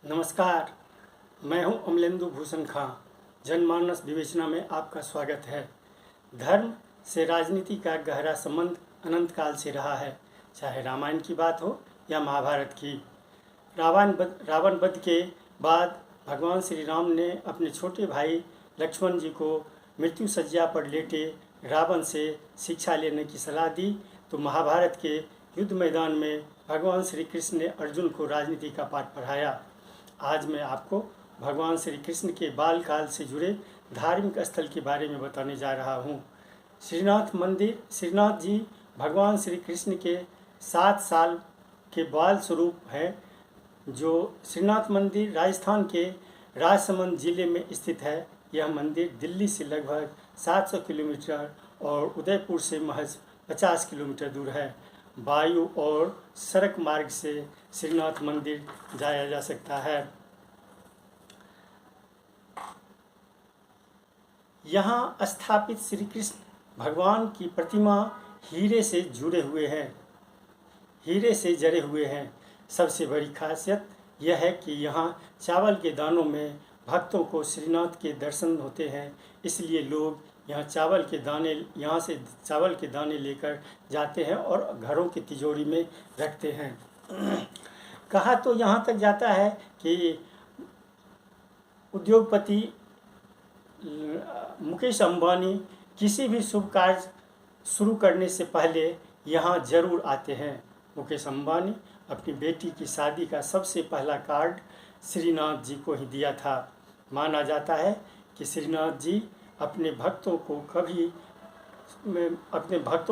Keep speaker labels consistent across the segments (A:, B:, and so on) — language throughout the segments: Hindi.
A: नमस्कार, मैं हूं अमलेंदु भूषण खां। जनमानस विवेचना में आपका स्वागत है। धर्म से राजनीति का गहरा संबंध अनंत काल से रहा है, चाहे रामायण की बात हो या महाभारत की। रावण वध के बाद भगवान श्री राम ने अपने छोटे भाई लक्ष्मण जी को मृत्यु शैया पर लेटे रावण से शिक्षा लेने की सलाह दी, तो महाभारत के युद्ध मैदान में भगवान श्री कृष्ण ने अर्जुन को राजनीति का पाठ पढ़ाया। आज मैं आपको भगवान श्री कृष्ण के बाल काल से जुड़े धार्मिक स्थल के बारे में बताने जा रहा हूँ। श्रीनाथ मंदिर। श्रीनाथ जी भगवान श्री कृष्ण के 7 साल के बाल स्वरूप है। जो श्रीनाथ मंदिर राजस्थान के राजसमंद जिले में स्थित है। यह मंदिर दिल्ली से लगभग 700 किलोमीटर और उदयपुर से महज 50 किलोमीटर दूर है। वायु और सड़क मार्ग से श्रीनाथ मंदिर जाया जा सकता है। यहाँ स्थापित श्री कृष्ण भगवान की प्रतिमा हीरे से जड़े हुए हैं। सबसे बड़ी खासियत यह है कि यहाँ चावल के दानों में भक्तों को श्रीनाथ के दर्शन होते हैं, इसलिए लोग यहाँ से चावल के दाने लेकर जाते हैं और घरों की तिजोरी में रखते हैं। कहा तो यहाँ तक जाता है कि उद्योगपति मुकेश अंबानी किसी भी शुभ कार्य शुरू करने से पहले यहाँ जरूर आते हैं। मुकेश अंबानी अपनी बेटी की शादी का सबसे पहला कार्ड श्रीनाथ जी को ही दिया था। माना जाता है कि श्रीनाथ जी अपने भक्तों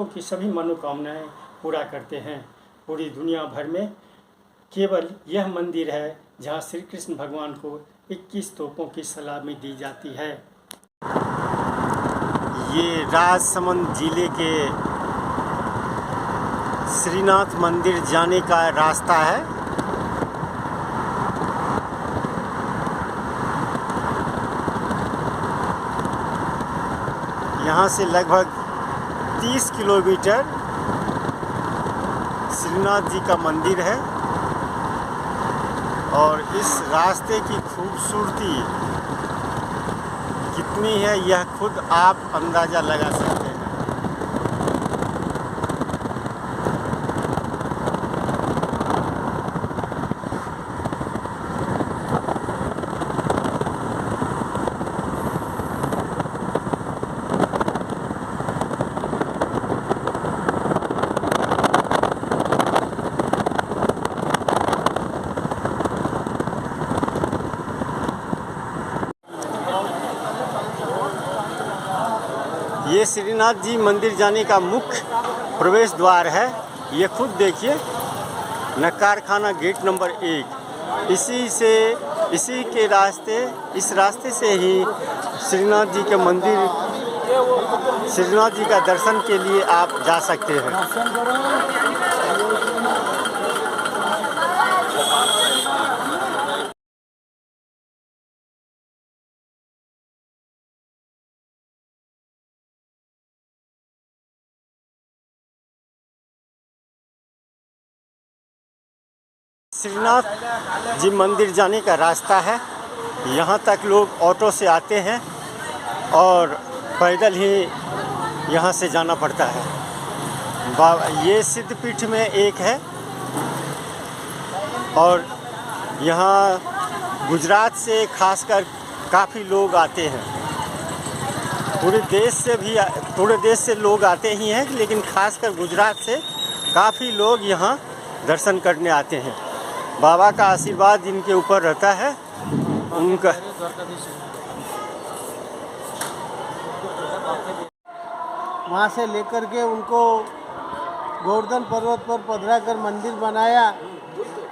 A: की सभी मनोकामनाएं पूरा करते हैं। पूरी दुनिया भर में केवल यह मंदिर है जहां श्री कृष्ण भगवान को 21 तोपों की सलामी दी जाती है। ये राजसमंद जिले के श्रीनाथ मंदिर जाने का रास्ता है। यहाँ से लगभग 30 किलोमीटर श्रीनाथ जी का मंदिर है और इस रास्ते की खूबसूरती कितनी है यह खुद आप अंदाज़ा लगा सकते हैं। ये श्रीनाथ जी मंदिर जाने का मुख्य प्रवेश द्वार है। ये खुद देखिए, नक्कार खाना गेट नंबर 1। इस रास्ते से ही श्रीनाथ जी के मंदिर, श्रीनाथ जी का दर्शन के लिए आप जा सकते हैं। श्रीनाथ जी मंदिर जाने का रास्ता है। यहाँ तक लोग ऑटो से आते हैं और पैदल ही यहाँ से जाना पड़ता है। ये सिद्धपीठ में एक है और यहाँ गुजरात से खासकर काफ़ी लोग आते हैं। पूरे देश से लोग आते ही हैं, लेकिन खासकर गुजरात से काफ़ी लोग यहाँ दर्शन करने आते हैं। बाबा का आशीर्वाद इनके ऊपर रहता है। उनका
B: वहाँ से लेकर के उनको गोवर्धन पर्वत पर पधरा कर मंदिर बनाया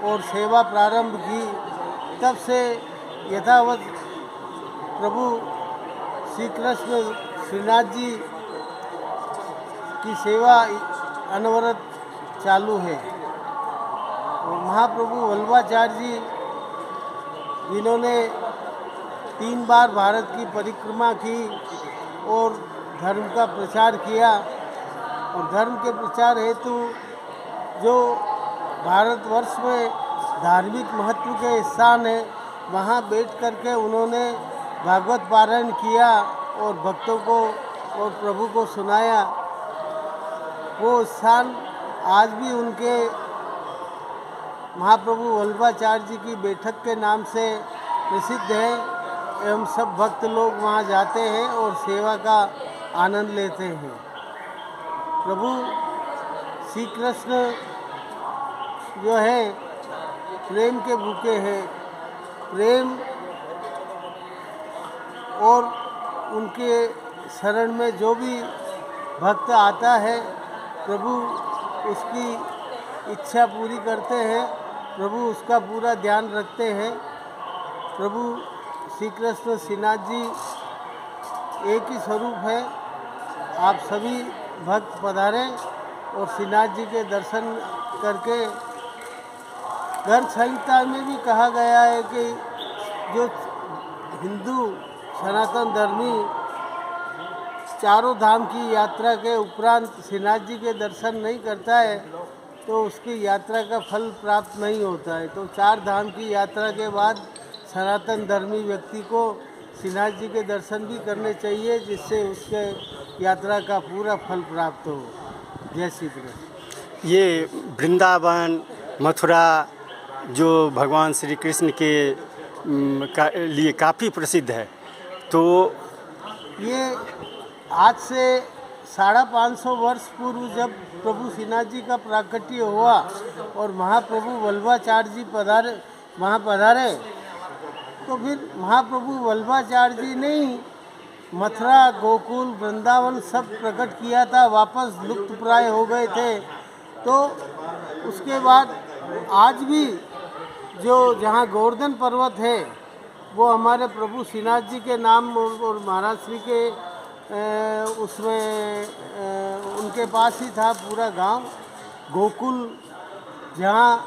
B: और सेवा प्रारंभ की। तब से यथावत प्रभु श्री कृष्ण श्रीनाथ जी की सेवा अनवरत चालू है। और महाप्रभु वल्लभाचार्य जी, जिन्होंने 3 बार भारत की परिक्रमा की और धर्म का प्रचार किया, और धर्म के प्रचार हेतु जो भारतवर्ष में धार्मिक महत्व के स्थान है, वहाँ बैठ कर के उन्होंने भागवत पारायण किया और भक्तों को और प्रभु को सुनाया। वो स्थान आज भी उनके महाप्रभु वल्लभाचार्य जी की बैठक के नाम से प्रसिद्ध है एवं सब भक्त लोग वहाँ जाते हैं और सेवा का आनंद लेते हैं। प्रभु श्री कृष्ण जो है प्रेम के भूखे हैं। प्रेम और उनके शरण में जो भी भक्त आता है प्रभु उसकी इच्छा पूरी करते हैं, प्रभु उसका पूरा ध्यान रखते हैं। प्रभु श्री कृष्ण श्रीनाथ जी एक ही स्वरूप है। आप सभी भक्त पधारें और श्रीनाथ जी के दर्शन करके। ग्रंथ संहिता में भी कहा गया है कि जो हिंदू सनातन धर्मी चारों धाम की यात्रा के उपरांत श्रीनाथ जी के दर्शन नहीं करता है तो उसकी यात्रा का फल प्राप्त नहीं होता है। तो चार धाम की यात्रा के बाद सनातन धर्मी व्यक्ति को श्रीनाथ जी के दर्शन भी करने चाहिए, जिससे उसके यात्रा का पूरा फल प्राप्त हो। जय श्री कृष्ण।
A: ये वृंदावन मथुरा जो भगवान श्री कृष्ण के लिए काफ़ी प्रसिद्ध है, तो
B: ये आज से 550 वर्ष पूर्व जब प्रभु श्रीनाथ जी का प्राकट्य हुआ और महाप्रभु वल्लभाचार्य जी वहाँ पधारे, तो फिर महाप्रभु वल्लभाचार्य जी ने ही मथुरा गोकुल वृंदावन सब प्रकट किया था, वापस लुप्त प्राय हो गए थे। तो उसके बाद आज भी जो जहाँ गोवर्धन पर्वत है वो हमारे प्रभु श्रीनाथ जी के नाम और महाराज श्री के उसमें उनके पास ही था पूरा गांव। गोकुल जहाँ